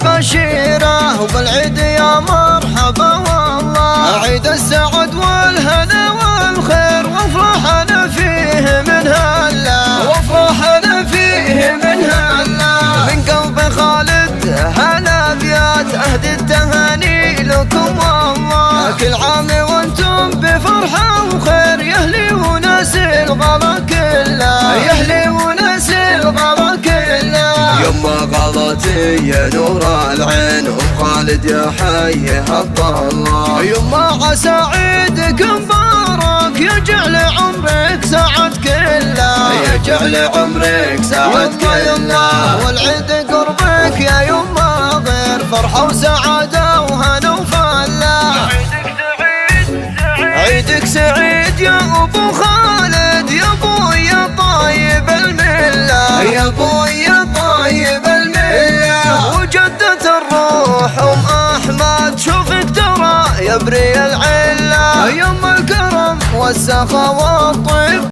بشيرة وبالعيد يا مرحبا والله، عيد السعد والهنا والخير وافرحنا فيه من هلا، وافرحنا فيه من هلا. من قلب خالد هلا بيات أهدي التهاني لكم والله، كل عام وانتم بفرحة وخير يا أهلي وناس الغلا كله، يا أهلي وناس الغلا كله. يما غلطي يا نور العين وخالد يا حيها الله، يما عسى عيدك مبارك يجعل عمرك سعد كله، يجعل عمرك سعد كله. والعيد قربك يا يما غير فرحة وسعادة وهنا وفلا، عيدك سعيد يا أبو خالد، يا أبوي يا طيب الملة، يا أبوي يا طيب الملة. وجدة الروح أم أحمد شوفك ترى يبري العلة، يم الكرم والسخاء والطيب.